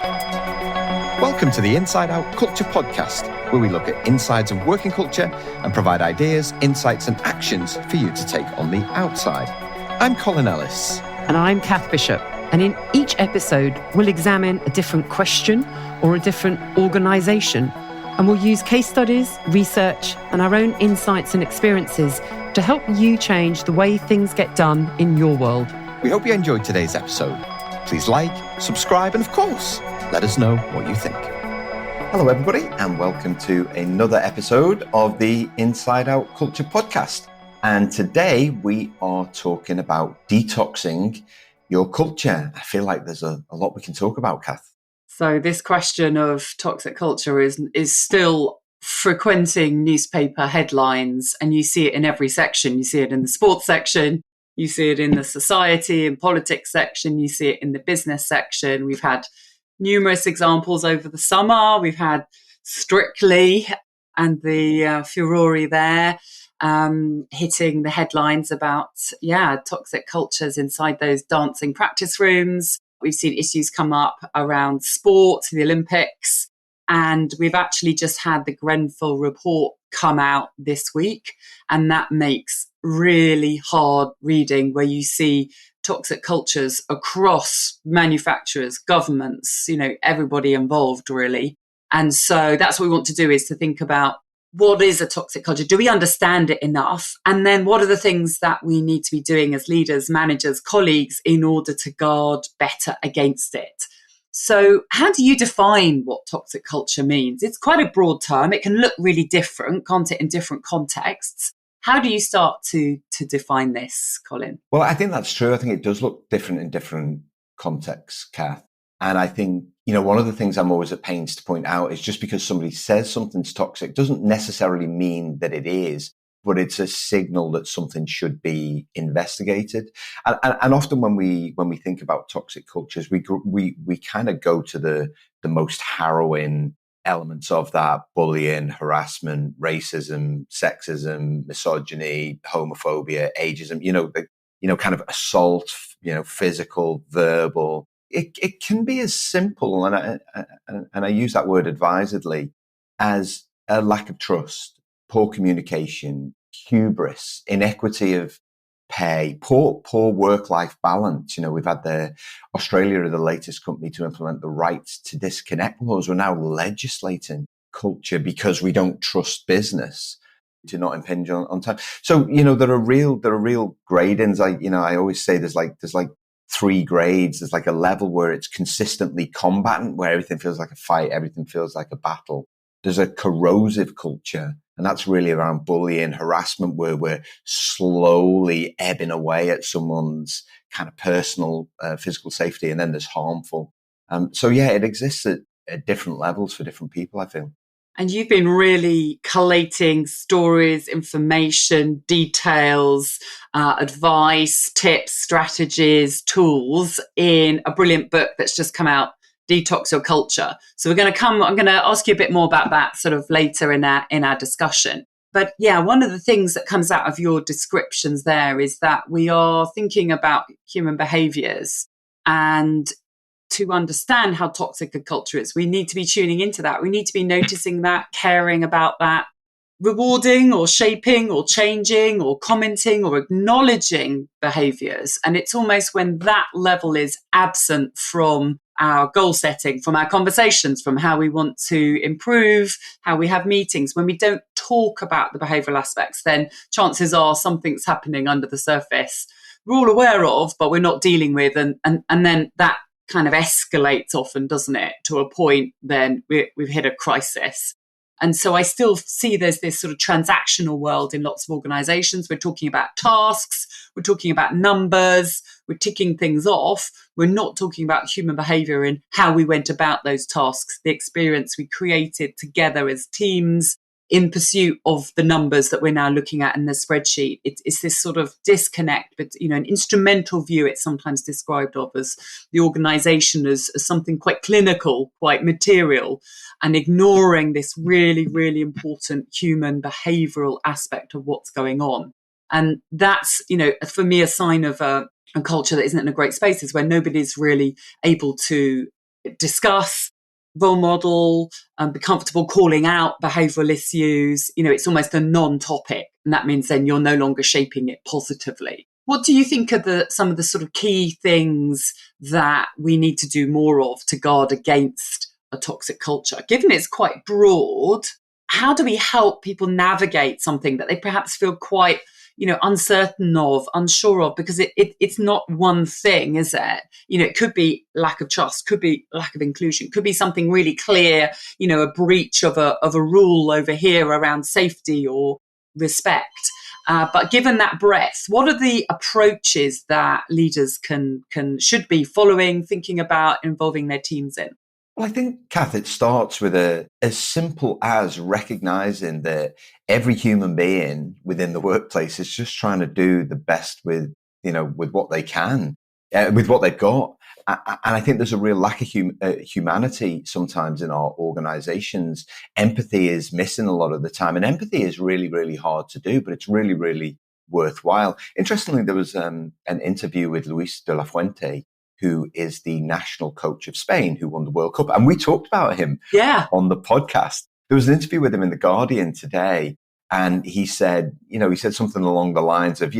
Welcome to the Inside Out Culture podcast, where we look at insides of working culture and provide ideas, insights and actions for you to take on the outside. I'm Colin Ellis. And I'm Kath Bishop. And in each episode, we'll examine a different question or a different organisation. And we'll use case studies, research and our own insights and experiences to help you change the way things get done in your world. We hope you enjoyed today's episode. Please like, subscribe and of course, let us know what you think. Hello everybody and welcome to another episode of the Inside Out Culture podcast. And today we are talking about detoxing your culture. I feel like there's a lot we can talk about, Kath. So this question of toxic culture is still frequenting newspaper headlines, and you see it in every section. You see it in the sports section, you see it in the society and politics section, you see it in the business section. We've had numerous examples over the summer. We've had Strictly and the furore there hitting the headlines about, toxic cultures inside those dancing practice rooms. We've seen issues come up around sport, the Olympics, and we've actually just had the Grenfell report come out this week, and that makes really hard reading, where you see toxic cultures across manufacturers, governments, everybody involved really. And so that's what we want to do, is to think about what is a toxic culture? Do we understand it enough? And then what are the things that we need to be doing as leaders, managers, colleagues in order to guard better against it? So how do you define what toxic culture means? It's quite a broad term. It can look really different, can't it, in different contexts? How do you start to define this, Colin? Well, I think that's true. I think it does look different in different contexts, Kath. And I think, one of the things I'm always at pains to point out is just because somebody says something's toxic doesn't necessarily mean that it is, but it's a signal that something should be investigated. And often when we think about toxic cultures, we kind of go to the most harrowing elements of that: bullying, harassment, racism, sexism, misogyny, homophobia, ageism, kind of assault, physical, verbal. It can be as simple, and I use that word advisedly, as a lack of trust, poor communication, hubris, inequity of pay, poor work-life balance. We've had Australia are the latest company to implement the right to disconnect laws. We're now legislating culture because we don't trust business to not impinge on time. So, there are real gradings. I always say there's like 3 grades. There's like a level where it's consistently combatant, where everything feels like a fight, everything feels like a battle. There's a corrosive culture, and that's really around bullying, harassment, where we're slowly ebbing away at someone's kind of personal, physical safety. And then there's harmful. It exists at different levels for different people, I feel. And you've been really collating stories, information, details, advice, tips, strategies, tools in a brilliant book that's just come out, Detox Your Culture. So I'm going to ask you a bit more about that sort of later in our discussion. But one of the things that comes out of your descriptions there is that we are thinking about human behaviours, and to understand how toxic a culture is, we need to be tuning into that. We need to be noticing that, caring about that, rewarding or shaping or changing or commenting or acknowledging behaviours. And it's almost when that level is absent from our goal setting, from our conversations, from how we want to improve, how we have meetings, when we don't talk about the behavioural aspects, then chances are something's happening under the surface we're all aware of, but we're not dealing with. And then that kind of escalates often, doesn't it, to a point then we've hit a crisis. And so I still see there's this sort of transactional world in lots of organizations. We're talking about tasks, we're talking about numbers, we're ticking things off. We're not talking about human behavior and how we went about those tasks, the experience we created together as teams in pursuit of the numbers that we're now looking at in the spreadsheet. It's this sort of disconnect, but an instrumental view it's sometimes described of as the organization as something quite clinical, quite material, and ignoring this really, really important human behavioral aspect of what's going on. And that's, for me, a sign of a culture that isn't in a great space, is where nobody's really able to discuss, role model, be comfortable calling out behavioural issues. It's almost a non-topic, and that means then you're no longer shaping it positively. What do you think are some of the sort of key things that we need to do more of to guard against a toxic culture? Given it's quite broad, how do we help people navigate something that they perhaps feel quite uncertain of, unsure of, because it's not one thing, is it? It could be lack of trust, could be lack of inclusion, could be something really clear, a breach of a rule over here around safety or respect. But given that breadth, what are the approaches that leaders should be following, thinking about, involving their teams in? Well, I think, Kath, it starts with as simple as recognizing that every human being within the workplace is just trying to do the best with what they can, with what they've got. And I think there's a real lack of humanity sometimes in our organizations. Empathy is missing a lot of the time. And empathy is really, really hard to do, but it's really, really worthwhile. Interestingly, there was an interview with Luis de la Fuente, who is the national coach of Spain, who won the World Cup. And we talked about him on the podcast. There was an interview with him in The Guardian today. And he said something along the lines of,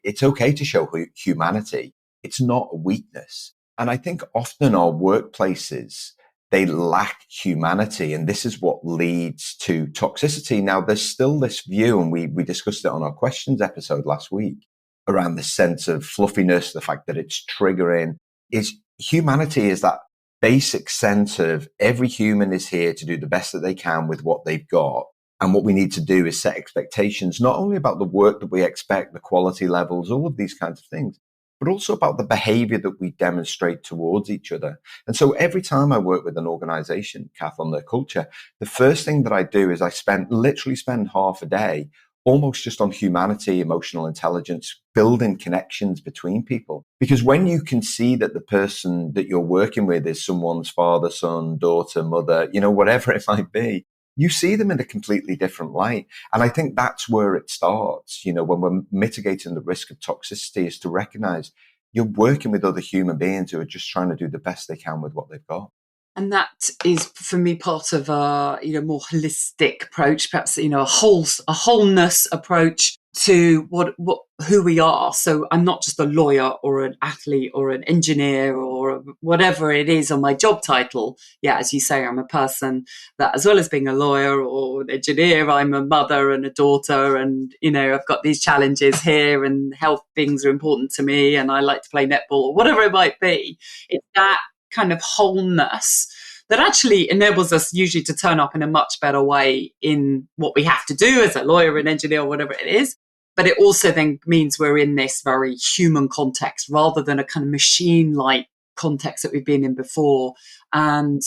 it's okay to show humanity. It's not a weakness. And I think often our workplaces, they lack humanity. And this is what leads to toxicity. Now, there's still this view, and we discussed it on our questions episode last week, around the sense of fluffiness, the fact that it's triggering. Is humanity is that basic sense of every human is here to do the best that they can with what they've got. And what we need to do is set expectations, not only about the work that we expect, the quality levels, all of these kinds of things, but also about the behavior that we demonstrate towards each other. And so every time I work with an organization, Kath, on their culture, the first thing that I do is I literally spend half a day almost just on humanity, emotional intelligence, building connections between people. Because when you can see that the person that you're working with is someone's father, son, daughter, mother, whatever it might be, you see them in a completely different light. And I think that's where it starts, when we're mitigating the risk of toxicity, is to recognize you're working with other human beings who are just trying to do the best they can with what they've got. And that is, for me, part of a more holistic approach, perhaps a wholeness approach to who we are. So I'm not just a lawyer or an athlete or an engineer or whatever it is on my job title. Yeah, as you say, I'm a person that, as well as being a lawyer or an engineer, I'm a mother and a daughter, and I've got these challenges here, and health things are important to me, and I like to play netball or whatever it might be. It's that kind of wholeness that actually enables us usually to turn up in a much better way in what we have to do as a lawyer, an engineer, or whatever it is. But it also then means we're in this very human context rather than a kind of machine-like context that we've been in before. And,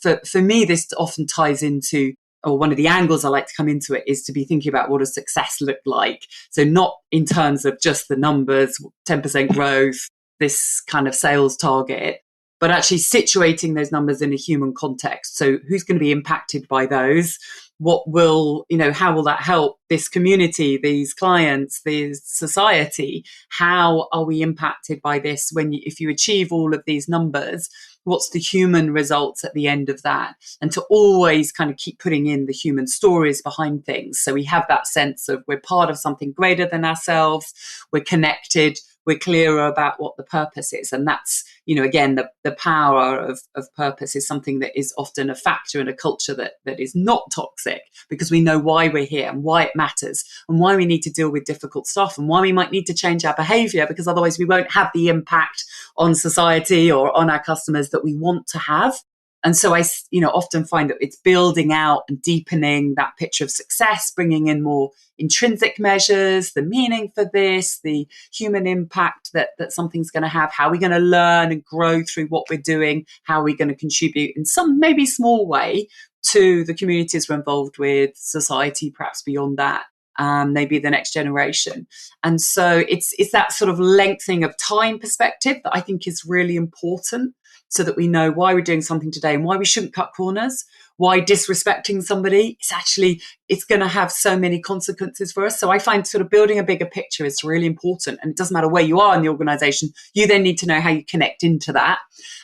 for me, this often ties into, or one of the angles I like to come into it is to be thinking about what does success look like. So not in terms of just the numbers, 10% growth, this kind of sales target, but actually situating those numbers in a human context. So who's going to be impacted by those? What will, how will that help this community, these clients, this society? How are we impacted by this? If you achieve all of these numbers, what's the human results at the end of that? And to always kind of keep putting in the human stories behind things. So we have that sense of we're part of something greater than ourselves. We're connected. We're clearer about what the purpose is. And that's, again, the power of purpose is something that is often a factor in a culture that is not toxic, because we know why we're here and why it matters and why we need to deal with difficult stuff and why we might need to change our behavior, because otherwise we won't have the impact on society or on our customers that we want to have. And so I, often find that it's building out and deepening that picture of success, bringing in more intrinsic measures, the meaning for this, the human impact that something's going to have, how are we going to learn and grow through what we're doing, how are we going to contribute in some maybe small way to the communities we're involved with, society, perhaps beyond that. Maybe the next generation. And so it's that sort of lengthening of time perspective that I think is really important. so that we know why we're doing something today and why we shouldn't cut corners, why disrespecting somebody is actually, it's going to have so many consequences for us. So I find sort of building a bigger picture is really important. And it doesn't matter where you are in the organization, you then need to know how you connect into that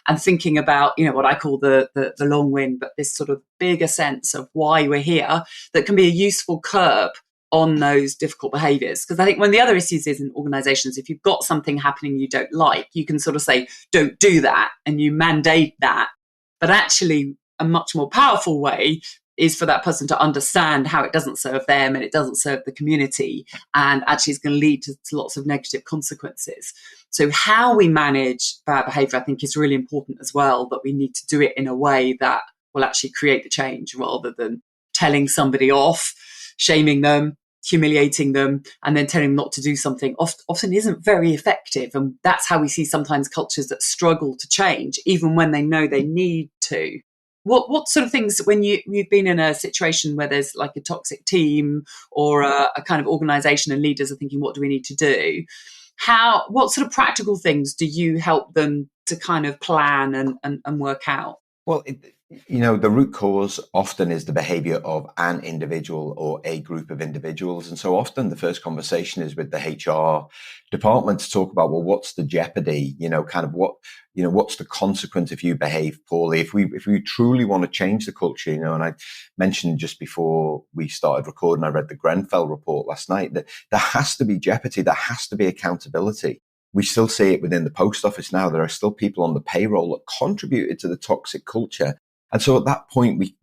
and thinking about, what I call the long win, but this sort of bigger sense of why we're here that can be a useful curb on those difficult behaviors. Because I think one of the other issues is in organizations, if you've got something happening you don't like, you can sort of say, don't do that, and you mandate that. But actually, a much more powerful way is for that person to understand how it doesn't serve them and it doesn't serve the community, and actually is going to lead to lots of negative consequences. So how we manage bad behavior, I think, is really important as well, but we need to do it in a way that will actually create the change rather than telling somebody off, shaming them, humiliating them, and then telling them not to do something often isn't very effective. And that's how we see sometimes cultures that struggle to change, even when they know they need to. What sort of things, when you've been in a situation where there's like a toxic team or a kind of organization and leaders are thinking, what do we need to do? What sort of practical things do you help them to kind of plan and work out? Well, the root cause often is the behavior of an individual or a group of individuals. And so often the first conversation is with the HR department to talk about, well, what's the jeopardy? What's the consequence if you behave poorly? If we truly want to change the culture, and I mentioned just before we started recording, I read the Grenfell report last night, that there has to be jeopardy. There has to be accountability. We still see it within the post office now. There are still people on the payroll that contributed to the toxic culture. And so at that point, we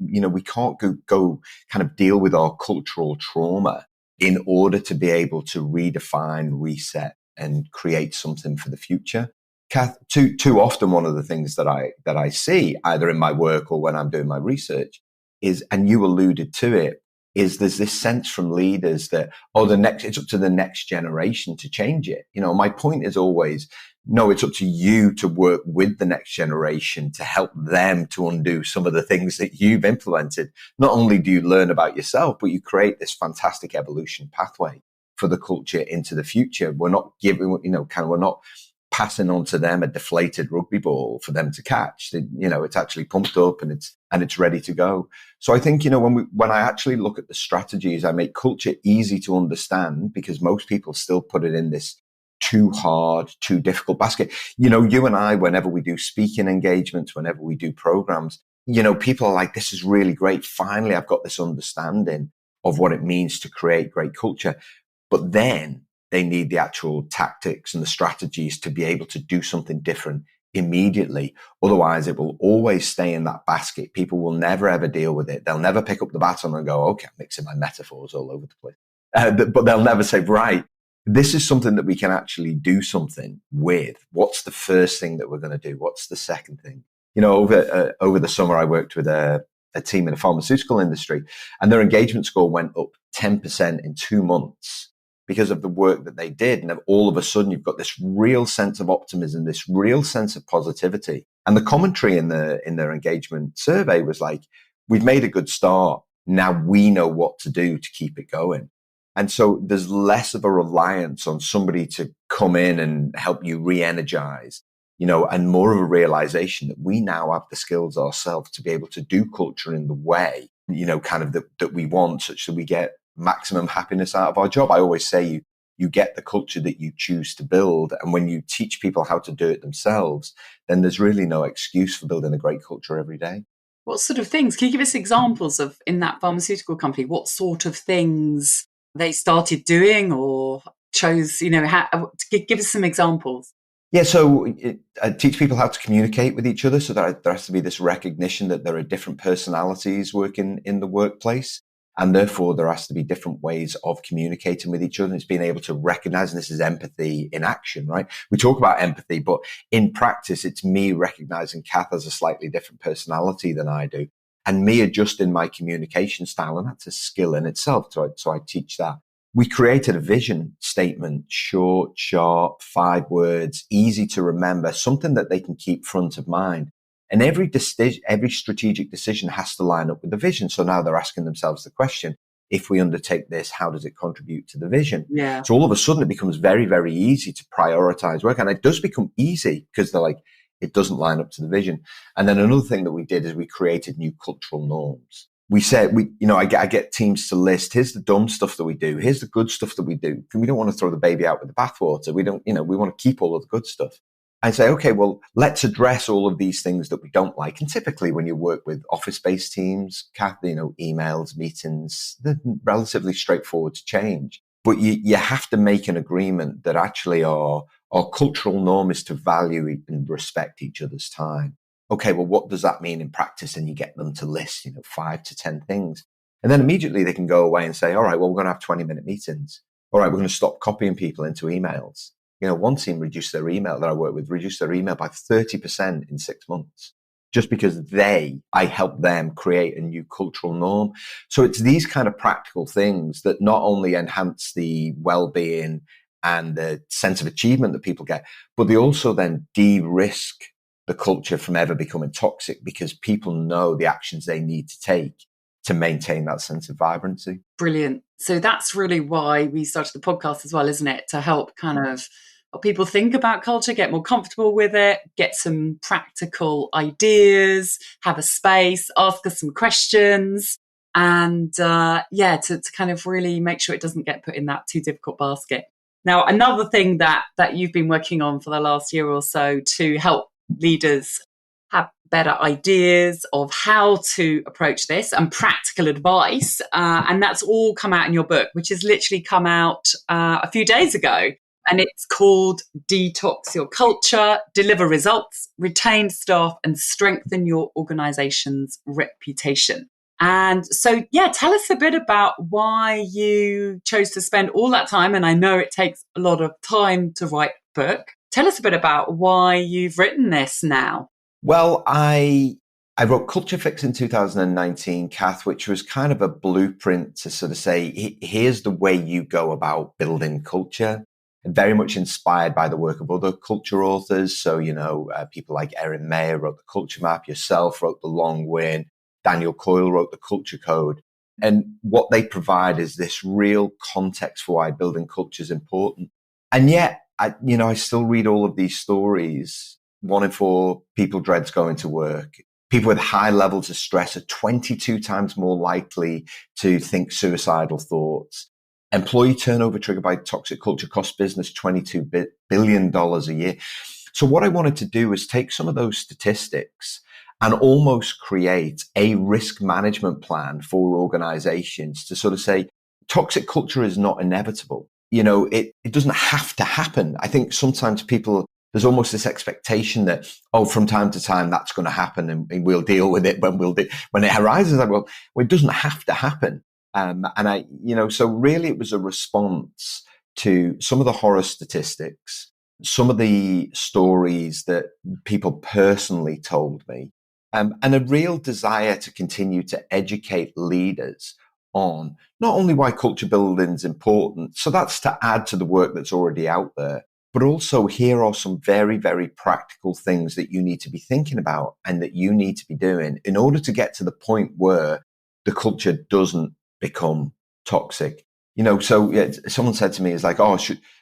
can't go kind of deal with our cultural trauma in order to be able to redefine, reset, and create something for the future. Kath, too often, one of the things that I see either in my work or when I'm doing my research is, and you alluded to it, is there's this sense from leaders that, it's up to the next generation to change it. My point is always, no, it's up to you to work with the next generation to help them to undo some of the things that you've implemented. Not only do you learn about yourself, but you create this fantastic evolution pathway for the culture into the future. We're not we're not passing on to them a deflated rugby ball for them to catch. It's actually pumped up and it's ready to go. So I think, when I actually look at the strategies, I make culture easy to understand because most people still put it in this too hard, too difficult basket. You and I, whenever we do speaking engagements, whenever we do programs, people are like, this is really great. Finally, I've got this understanding of what it means to create great culture. But then they need the actual tactics and the strategies to be able to do something different immediately. Otherwise, it will always stay in that basket. People will never, ever deal with it. They'll never pick up the baton and go, okay, I'm mixing my metaphors all over the place. But they'll never say, right, this is something that we can actually do something with. What's the first thing that we're going to do? What's the second thing? Over the summer, I worked with a team in the pharmaceutical industry, and their engagement score went up 10% in 2 months because of the work that they did. And all of a sudden, you've got this real sense of optimism, this real sense of positivity. And the commentary in their engagement survey was like, we've made a good start. Now we know what to do to keep it going. And so there's less of a reliance on somebody to come in and help you re-energize, and more of a realization that we now have the skills ourselves to be able to do culture in the way, that we want, such that we get maximum happiness out of our job. I always say you get the culture that you choose to build. And when you teach people how to do it themselves, then there's really no excuse for building a great culture every day. What sort of things? Can you give us examples of, in that pharmaceutical company, what sort of things they started doing or chose, give us some examples. Yeah, so teach people how to communicate with each other. So that there has to be this recognition that there are different personalities working in the workplace. And therefore, there has to be different ways of communicating with each other. It's being able to recognize, and this is empathy in action, right? We talk about empathy, but in practice, it's me recognizing Kath has a slightly different personality than I do, and me adjusting my communication style. And that's a skill in itself. So I teach that. We created a vision statement, short, sharp, 5 words, easy to remember, something that they can keep front of mind. And every strategic decision has to line up with the vision. So now they're asking themselves the question, if we undertake this, how does it contribute to the vision? Yeah. So all of a sudden it becomes very, very easy to prioritize work. And it does become easy because they're like, it doesn't line up to the vision. And then another thing that we did is we created new cultural norms. We said, I get teams to list, here's the dumb stuff that we do. Here's the good stuff that we do. We don't want to throw the baby out with the bathwater. We don't, we want to keep all of the good stuff. I say, okay, well, let's address all of these things that we don't like. And typically when you work with office-based teams, Kath, emails, meetings, they're relatively straightforward to change. But you have to make an agreement that actually our cultural norm is to value and respect each other's time. Okay, well, what does that mean in practice? And you get them to list, 5 to 10 things. And then immediately they can go away and say, all right, well, we're going to have 20-minute meetings. All right, we're going to stop copying people into emails. One team reduced their email that I work with, reduced their email by 30% in 6 months, just because I helped them create a new cultural norm. So it's these kind of practical things that not only enhance the well-being and the sense of achievement that people get, but they also then de-risk the culture from ever becoming toxic, because people know the actions they need to take to maintain that sense of vibrancy. Brilliant. So that's really why we started the podcast as well, isn't it? To help kind of help people think about culture, get more comfortable with it, get some practical ideas, have a space, ask us some questions, and to kind of really make sure it doesn't get put in that too difficult basket. Now, another thing that you've been working on for the last year or so to help leaders have better ideas of how to approach this and practical advice. And that's all come out in your book, which has literally come out a few days ago. And it's called Detox Your Culture, Deliver Results, Retain Staff, and Strengthen Your Organization's Reputation. And so, tell us a bit about why you chose to spend all that time. And I know it takes a lot of time to write a book. Tell us a bit about why you've written this now. Well, I wrote Culture Fix in 2019, Kath, which was kind of a blueprint to sort of say, here's the way you go about building culture. And very much inspired by the work of other culture authors. So, people like Erin Mayer wrote the Culture Map, yourself wrote the Long Win, Daniel Coyle wrote the Culture Code. And what they provide is this real context for why building culture is important. And yet, I still read all of these stories. 1 in 4 people dreads going to work. People with high levels of stress are 22 times more likely to think suicidal thoughts. Employee turnover triggered by toxic culture costs business $22 billion a year. So what I wanted to do was take some of those statistics and almost create a risk management plan for organizations to sort of say, toxic culture is not inevitable. It doesn't have to happen. I think sometimes there's almost this expectation that, from time to time that's going to happen and we'll deal with it when it arises. Well, it doesn't have to happen. So really it was a response to some of the horror statistics, some of the stories that people personally told me, and a real desire to continue to educate leaders on not only why culture building is important, so that's to add to the work that's already out there, but also here are some very, very practical things that you need to be thinking about and that you need to be doing in order to get to the point where the culture doesn't become toxic. Someone said to me, it's like,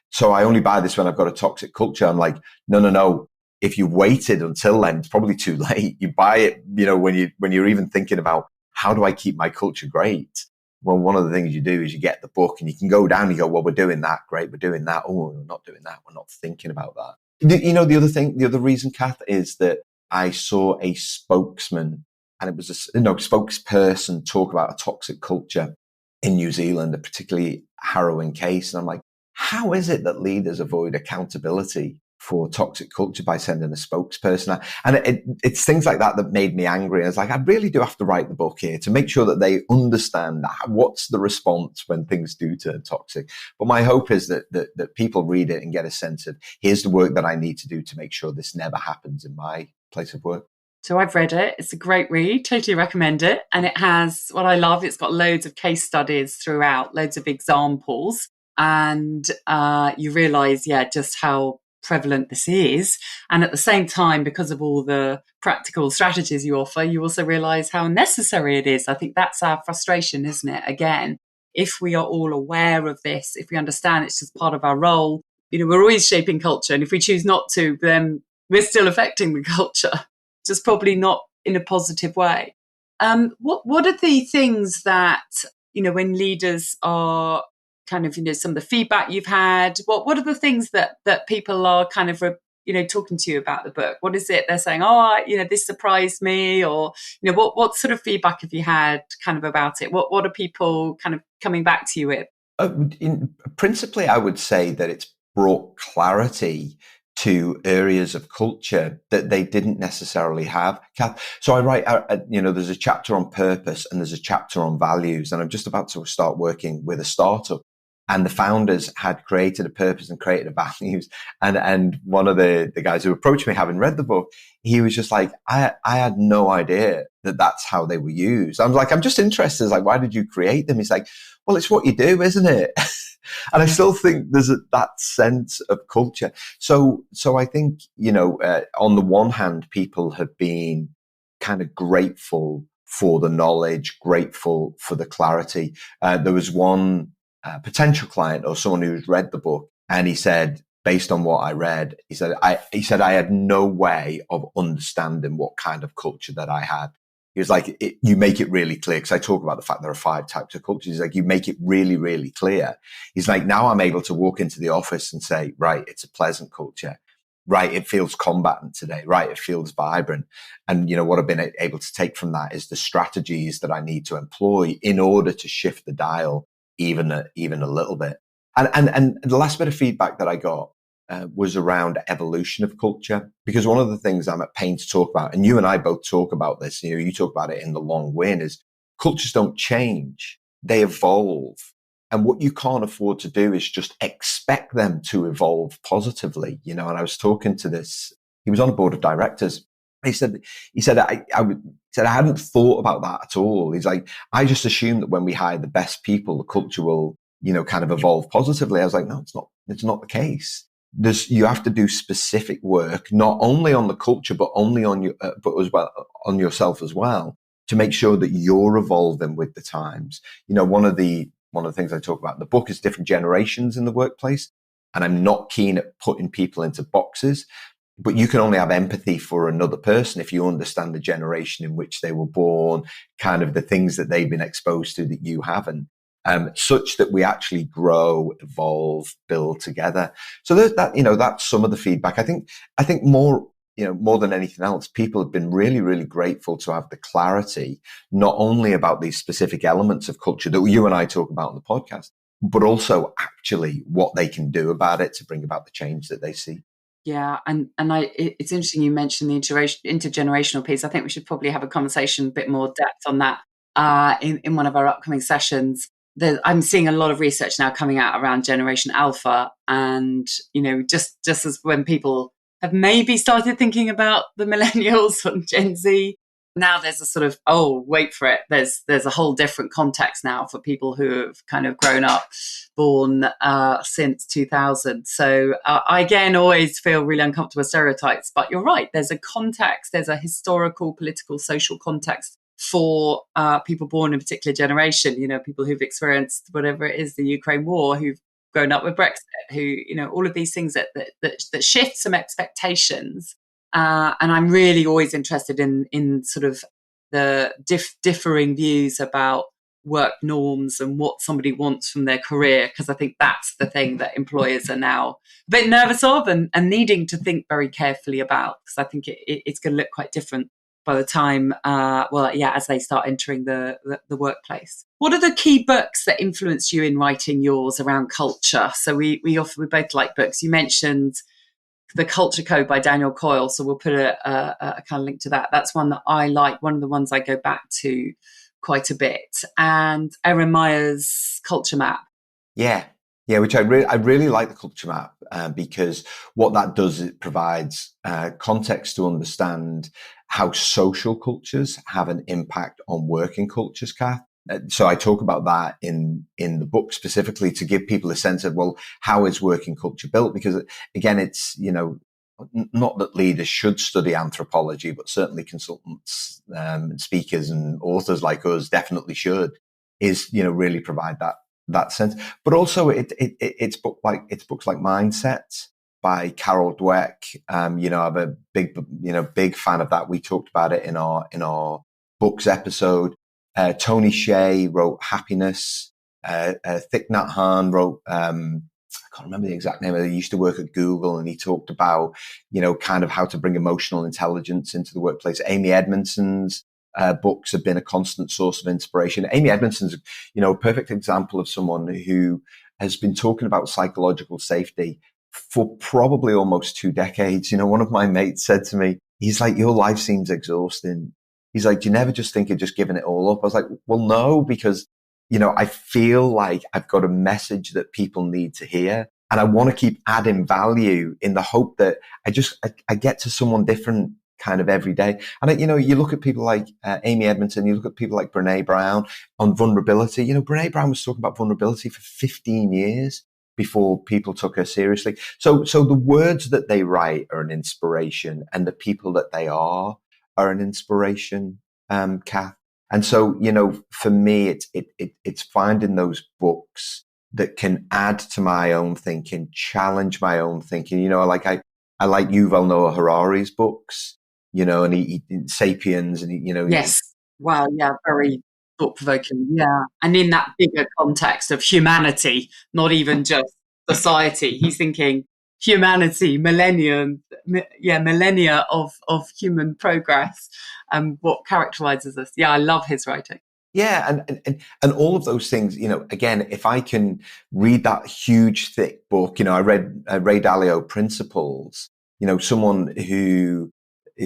so I only buy this when I've got a toxic culture. I'm like, no. If you waited until then, it's probably too late. You buy it, when you're even thinking about how do I keep my culture great? Well, one of the things you do is you get the book and you can go down and you go, well, we're doing that. Great. We're doing that. Oh, we're not doing that. We're not thinking about that. The other reason, Kath, is that I saw a spokesman and it was a spokesperson talk about a toxic culture in New Zealand, a particularly harrowing case. And I'm like, how is it that leaders avoid accountability for toxic culture by sending a spokesperson? And it's things like that made me angry. I was like, I really do have to write the book here to make sure that they understand what's the response when things do turn toxic. But my hope is that people read it and get a sense of, here's the work that I need to do to make sure this never happens in my place of work. So I've read it. It's a great read. Totally recommend it. And it has what I love. It's got loads of case studies throughout, loads of examples. And you realise, just how prevalent this is. And at the same time, because of all the practical strategies you offer, you also realise how necessary it is. I think that's our frustration, isn't it? Again, if we are all aware of this, if we understand it's just part of our role, we're always shaping culture. And if we choose not to, then we're still affecting the culture, just probably not in a positive way. What are the things that, when leaders are kind of, some of the feedback you've had, what are the things that people are kind of, talking to you about the book? What is it they're saying? Oh, this surprised me, or, what sort of feedback have you had kind of about it? What are people kind of coming back to you with? Principally, I would say that it's brought clarity to areas of culture that they didn't necessarily have. So I write, there's a chapter on purpose and there's a chapter on values, and I'm just about to start working with a startup. And the founders had created a purpose and created a values. And one of the guys who approached me, having read the book, he was just like, I had no idea that that's how they were used. I'm like, I'm just interested. Like, why did you create them? He's like, well, it's what you do, isn't it? And I still think there's that sense of culture. So I think, on the one hand, people have been kind of grateful for the knowledge, grateful for the clarity. There was one potential client or someone who's read the book, and he said, based on what I read, he said I had no way of understanding what kind of culture that I had. He was like, you make it really clear, because I talk about the fact there are 5 types of cultures. He's like, you make it really, really clear. He's like, now I'm able to walk into the office and say, right, it's a pleasant culture. Right, it feels combatant today. Right, it feels vibrant. And, what I've been able to take from that is the strategies that I need to employ in order to shift the dial even a little bit. And the last bit of feedback that I got was around evolution of culture, because one of the things I'm at pains to talk about, and you and I both talk about this, you talk about it in The Long Win, is cultures don't change, they evolve. And what you can't afford to do is just expect them to evolve positively, and I was talking to he was on a board of directors. He said, I hadn't thought about that at all. He's like, I just assumed that when we hire the best people, the culture will, kind of evolve positively. I was like, no, it's not the case. You have to do specific work, not only on the culture, but but as well on yourself as well, to make sure that you're evolving with the times. One of the things I talk about in the book is different generations in the workplace. And I'm not keen at putting people into boxes, but you can only have empathy for another person if you understand the generation in which they were born, kind of the things that they've been exposed to that you haven't, such that we actually grow, evolve, build together. So that's some of the feedback. I think more than anything else, people have been really, really grateful to have the clarity, not only about these specific elements of culture that you and I talk about on the podcast, but also actually what they can do about it to bring about the change that they see. Yeah, and it's interesting you mentioned the intergenerational piece. I think we should probably have a conversation, a bit more depth on that in one of our upcoming sessions. I'm seeing a lot of research now coming out around Generation Alpha, and just as when people have maybe started thinking about the millennials and Gen Z, now there's a sort of, oh, wait for it, there's a whole different context now for people who have kind of grown up, born since 2000. So I again always feel really uncomfortable with stereotypes, but you're right, there's a context, there's a historical, political, social context for people born in a particular generation, people who've experienced whatever it is, the Ukraine war, who've grown up with Brexit, who, all of these things that shift some expectations. And I'm really always interested in sort of the differing views about work norms and what somebody wants from their career, because I think that's the thing that employers are now a bit nervous of and needing to think very carefully about, because I think it's going to look quite different by the time, as they start entering the workplace. What are the key books that influenced you in writing yours around culture? So we both like books. You mentioned The Culture Code by Daniel Coyle, so we'll put a kind of link to that. That's one that I like, one of the ones I go back to quite a bit. And Erin Meyer's Culture Map. Yeah, which I really like the culture map because what that does, it provides context to understand how social cultures have an impact on working cultures, Kath. So I talk about that in the book specifically to give people a sense of, well, how is working culture built? Because again, it's, not that leaders should study anthropology, but certainly consultants, speakers and authors like us definitely should, is, really provide that sense. But also it's books like Mindsets by Carol Dweck. I'm a big fan of that. We talked about it in our books episode. Tony Hsieh wrote Happiness. Thich Nhat Hanh wrote, I can't remember the exact name. He used to work at Google, and he talked about, kind of how to bring emotional intelligence into the workplace. Amy Edmondson's books have been a constant source of inspiration. Amy Edmondson's, a perfect example of someone who has been talking about psychological safety for probably almost 2 decades. One of my mates said to me, he's like, your life seems exhausting. He's like, do you never just think of just giving it all up? I was like, well, no, because, I feel like I've got a message that people need to hear. And I want to keep adding value in the hope that I get to someone different kind of every day. And, you look at people like Amy Edmondson, you look at people like Brene Brown on vulnerability. Brene Brown was talking about vulnerability for 15 years before people took her seriously. So the words that they write are an inspiration, and the people that they are an inspiration, Kath. And so, for me, it's finding those books that can add to my own thinking, challenge my own thinking. I like Yuval Noah Harari's books, and he Sapiens, and Yes. Wow. Yeah. Very thought provoking. Yeah. And in that bigger context of humanity, not even just society, he's thinking humanity, millennia of human progress, and what characterizes us. Yeah. I love his writing. Yeah, and all of those things, again, if I can read that huge, thick book, I read Ray Dalio Principles, someone who's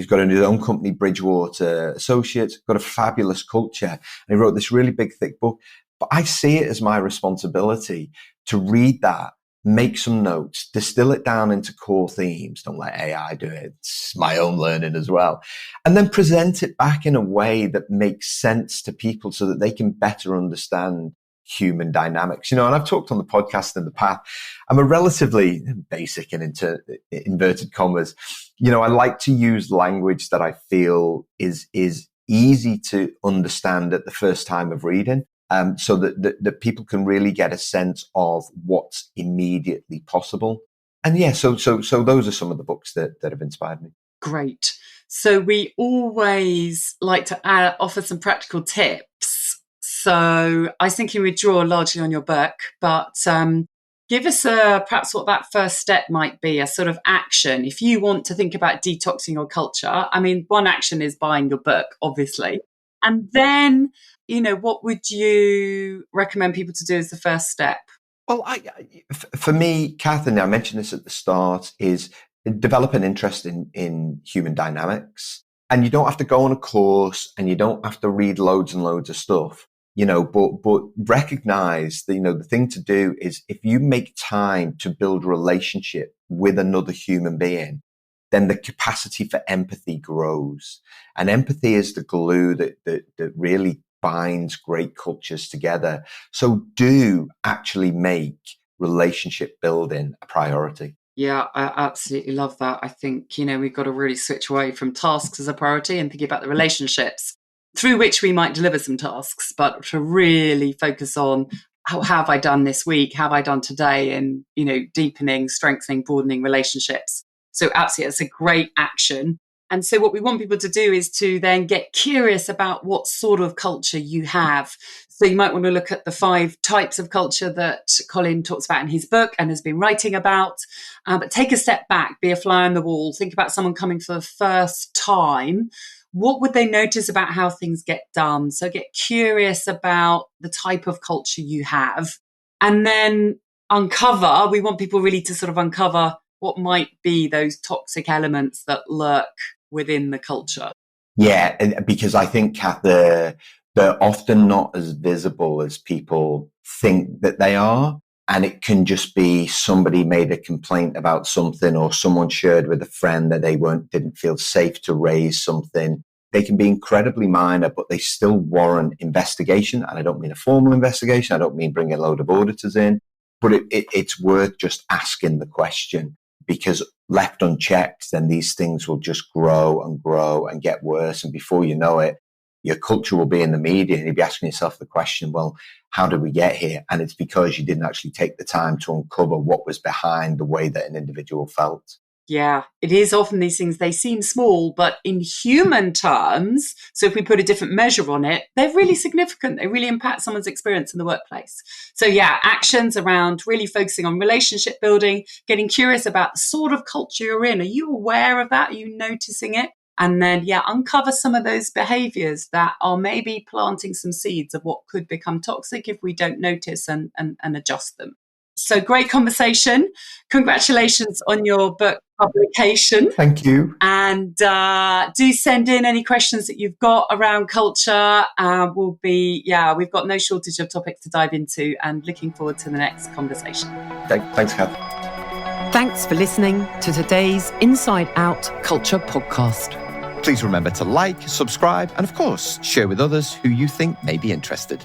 got his own company, Bridgewater Associates, got a fabulous culture. And he wrote this really big, thick book. But I see it as my responsibility to read that, make some notes, distill it down into core themes. Don't let AI do it. It's my own learning as well. And then present it back in a way that makes sense to people so that they can better understand human dynamics. And I've talked on the podcast in the past, I'm a relatively basic and inverted commas. I like to use language that I feel is easy to understand at the first time of reading. So that people can really get a sense of what's immediately possible. And yeah, so those are some of the books that have inspired me. Great. So we always like to offer some practical tips. So I was thinking we'd draw largely on your book, but give us perhaps what that first step might be, a sort of action. If you want to think about detoxing your culture, I mean, one action is buying your book, obviously. And then, what would you recommend people to do as the first step? Well, for me, Kath, and I mentioned this at the start, is develop an interest in human dynamics. And you don't have to go on a course, and you don't have to read loads and loads of stuff, but recognize that, the thing to do is, if you make time to build a relationship with another human being, then the capacity for empathy grows. And empathy is the glue that really binds great cultures together. So do actually make relationship building a priority. Yeah, I absolutely love that. I think, we've got to really switch away from tasks as a priority and thinking about the relationships through which we might deliver some tasks, but to really focus on how have I done this week? How have I done today? And, deepening, strengthening, broadening relationships. So absolutely, it's a great action. And so what we want people to do is to then get curious about what sort of culture you have. So you might want to look at the 5 types of culture that Colin talks about in his book and has been writing about. But take a step back, be a fly on the wall, think about someone coming for the first time. What would they notice about how things get done? So get curious about the type of culture you have. And then we want people really to sort of uncover what might be those toxic elements that lurk within the culture. Yeah, because I think, Kath, they're often not as visible as people think that they are. And it can just be somebody made a complaint about something, or someone shared with a friend that they didn't feel safe to raise something. They can be incredibly minor, but they still warrant investigation. And I don't mean a formal investigation. I don't mean bringing a load of auditors in, but it's worth just asking the question, because left unchecked, then these things will just grow and grow and get worse. And before you know it, Your culture will be in the media, and you'll be asking yourself the question, well, how did we get here? And it's because you didn't actually take the time to uncover what was behind the way that an individual felt. Yeah, it is often these things, they seem small, but in human terms, so if we put a different measure on it, they're really significant. They really impact someone's experience in the workplace. So yeah, actions around really focusing on relationship building, getting curious about the sort of culture you're in. Are you aware of that? Are you noticing it? And then, uncover some of those behaviors that are maybe planting some seeds of what could become toxic if we don't notice and adjust them. So great conversation. Congratulations on your book publication. Thank you. And do send in any questions that you've got around culture. We've got no shortage of topics to dive into, and looking forward to the next conversation. Thanks, Kath. Thanks for listening to today's Inside Out Culture podcast. Please remember to like, subscribe, and of course, share with others who you think may be interested.